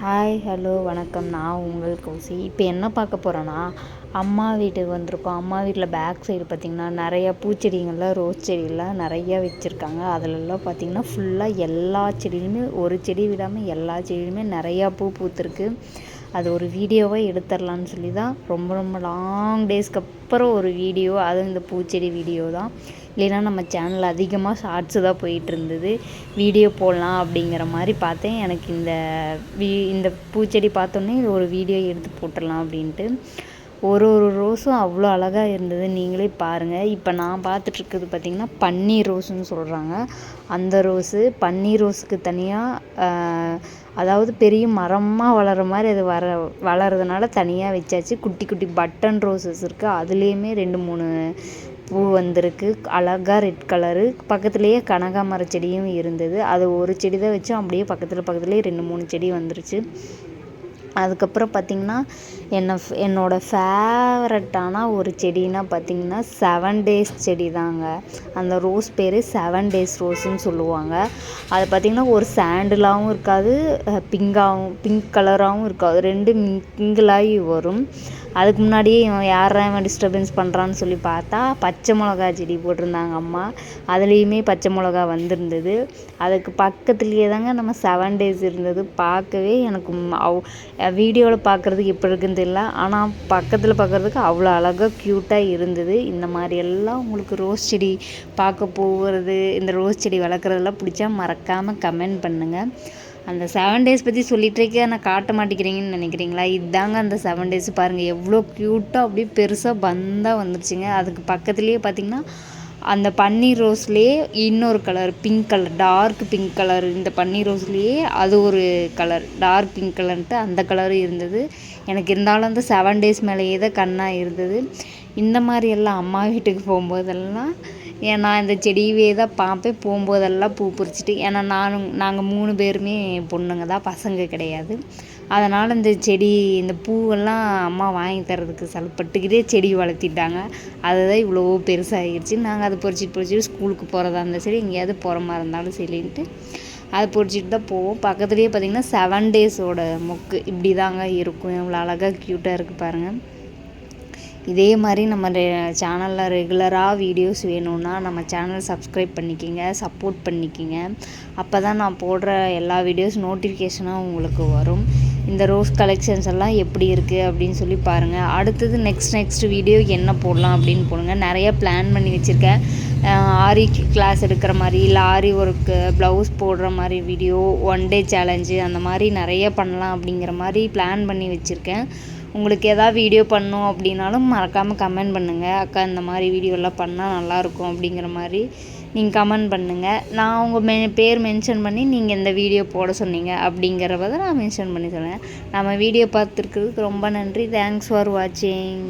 Hi hello வணக்கம். நான் உங்கள் கௌசி. இப்போ என்ன பார்க்க போகிறேன்னா, அம்மா வீட்டுக்கு வந்திருக்கோம். அம்மா வீட்டில் பேக் சைடு பார்த்திங்கன்னா நிறையா பூச்செடிங்கள்லாம் ரோஸ் செடியெல்லாம் நிறையா வச்சுருக்காங்க. அதிலெல்லாம் பார்த்திங்கன்னா ஃபுல்லாக எல்லா செடியிலுமே ஒரு செடி விடாமல் எல்லா செடியிலுமே நிறையா பூ பூத்துருக்கு. அது ஒரு வீடியோவாக எடுத்துடலான்னு சொல்லி தான் ரொம்ப ரொம்ப லாங் டேஸ்க்கு அப்புறம் ஒரு வீடியோ, அதுவும் இந்த பூச்செடி வீடியோ தான். இல்லைன்னா நம்ம சேனலில் அதிகமாக ஷார்ட்ஸு தான் போயிட்டுருந்தது. வீடியோ போடலாம் அப்படிங்கிற மாதிரி பார்த்தேன். எனக்கு இந்த பூச்செடி பார்த்தோன்னே ஒரு வீடியோ எடுத்து போட்டுடலாம் அப்படின்ட்டு. ஒரு ரோஸும் அவ்வளோ அழகாக இருந்தது, நீங்களே பாருங்கள். இப்போ நான் பார்த்துட்ருக்குறது பார்த்திங்கன்னா பன்னீர் ரோஸுன்னு சொல்கிறாங்க. அந்த ரோஸு பன்னீர் ரோஸுக்கு தனியாக, அதாவது பெரிய மரமாக வளர்கிற மாதிரி அது வளர்கிறதுனால தனியாக வச்சாச்சு. குட்டி குட்டி பட்டன் ரோஸஸ் இருக்குது, அதுலேயுமே 2-3 பூ வந்திருக்கு. அழகாக ரெட் கலரு. பக்கத்துலேயே கனகாமர செடியும் இருந்தது. அது ஒரு செடி தான் வச்சோம், அப்படியே பக்கத்துலேயே 2-3 செடி வந்துருச்சு. அதுக்கப்புறம் பார்த்திங்கன்னா என்னோடய ஃபேவரட்டான ஒரு செடின்னா பார்த்திங்கன்னா 7 டேஸ் செடி தாங்க. அந்த ரோஸ் பேர் 7 டேஸ் ரோஸுன்னு சொல்லுவாங்க. அது பார்த்திங்கன்னா ஒரு சாண்டிலாகவும் இருக்காது, பிங்க் கலராகவும் இருக்காது, 2 மிங்கிளாகி வரும். அதுக்கு முன்னாடியே இவன் டிஸ்டர்பன்ஸ் பண்ணுறான்னு சொல்லி பார்த்தா பச்சை மிளகா செடி போட்டிருந்தாங்க அம்மா. அதுலேயுமே பச்சை மிளகா வந்திருந்தது. அதுக்கு பக்கத்துலேயே தாங்க நம்ம 7 டேஸ் இருந்தது. பார்க்கவே எனக்கு வீடியோவில் பார்க்குறதுக்கு எப்படி இருக்குன்னு தெரியல, ஆனால் பக்கத்தில் பார்க்குறதுக்கு அவ்வளோ அழகாக க்யூட்டாக இருந்தது. இந்த மாதிரியெல்லாம் உங்களுக்கு ரோஸ் செடி பார்க்க போகிறது, இந்த ரோஸ் செடி வளர்க்குறதெல்லாம் பிடிச்சா மறக்காமல் கமெண்ட் பண்ணுங்கள். அந்த 7 டேஸ் பற்றி சொல்லிகிட்டே நான் காட்ட மாட்டேங்கிறீங்கன்னு நினைக்கிறீங்களா? இதாங்க அந்த 7 டேஸ். பாருங்கள் எவ்வளோ க்யூட்டாக அப்படியே பெருசாக பந்தாக வந்துருச்சுங்க. அதுக்கு பக்கத்துலேயே பார்த்திங்கன்னா அந்த பன்னீர் ரோஸ்லேயே இன்னொரு colour, pink colour, dark pink colour. இந்த பன்னீர் ரோஸ்லேயே அது ஒரு கலர், டார்க் பிங்க் கலர்ன்ட்டு அந்த கலரும் இருந்தது. எனக்கு இருந்தாலும் அந்த 7 டேஸ் மேலேயே தான் கண்ணாக இருந்தது. இந்த மாதிரி எல்லாம் அம்மா வீட்டுக்கு போகும்போதெல்லாம் நான் இந்த செடியவே தான் பார்ப்பேன். போகும்போதெல்லாம் பூ பறிச்சிட்டு, ஏன்னா நாங்கள் 3 பேருமே பொண்ணுங்க தான், பசங்க கிடையாது. அதனால் இந்த பூவெல்லாம் அம்மா வாங்கி தரதுக்கு சலுப்பட்டுக்கிட்டே செடி வளர்த்திட்டாங்க. அதுதான் இவ்வளோ பெருசாகிடுச்சு. நாங்கள் அதை பறிச்சிட்டு ஸ்கூலுக்கு போகிறதா இருந்தாலும் சரி, எங்கேயாவது போகிற மாதிரி இருந்தாலும் சரின்ட்டு அதை பறிச்சிட்டு தான் போவோம். பக்கத்துலேயே பார்த்திங்கன்னா 7 டேஸோட மொக்கு இப்படி தாங்க இருக்கும். எவ்வளோ அழகாக க்யூட்டாக இருக்குது பாருங்கள். இதே மாதிரி நம்ம சேனலில் ரெகுலராக வீடியோஸ் வேணும்னா நம்ம சேனல் சப்ஸ்கிரைப் பண்ணிக்கிங்க, சப்போர்ட் பண்ணிக்கிங்க. அப்போ தான் நான் போடுற எல்லா வீடியோஸ் நோட்டிஃபிகேஷனாக உங்களுக்கு வரும். இந்த ரோஸ் கலெக்ஷன்ஸ் எல்லாம் எப்படி இருக்குது அப்படின்னு சொல்லி பாருங்கள். அடுத்தது நெக்ஸ்ட் வீடியோ என்ன போடலாம் அப்படின்னு போடுங்க. நிறைய பிளான் பண்ணி வச்சுருக்கேன். ஆரி கிளாஸ் எடுக்கிற மாதிரி, இல்லை ஆரி ஒர்க்கு ப்ளவுஸ் போடுற மாதிரி வீடியோ, 1 டே சேலஞ்சு, அந்த மாதிரி நிறைய பண்ணலாம் அப்படிங்கிற மாதிரி பிளான் பண்ணி வச்சுருக்கேன். உங்களுக்கு எதாவது வீடியோ பண்ணணும் அப்படின்னாலும் மறக்காமல் கமெண்ட் பண்ணுங்கள். அக்கா இந்த மாதிரி வீடியோலாம் பண்ணால் நல்லாயிருக்கும் அப்படிங்கிற மாதிரி நீங்கள் கமெண்ட் பண்ணுங்கள். நான் உங்கள் பேர் மென்ஷன் பண்ணி நீங்கள் இந்த வீடியோ போட சொன்னீங்க அப்படிங்கிறத நான் மென்ஷன் பண்ணி சொல்லுவேன். நம்ம வீடியோ பார்த்துருக்கிறதுக்கு ரொம்ப நன்றி. தேங்க்ஸ் ஃபார் வாட்சிங்.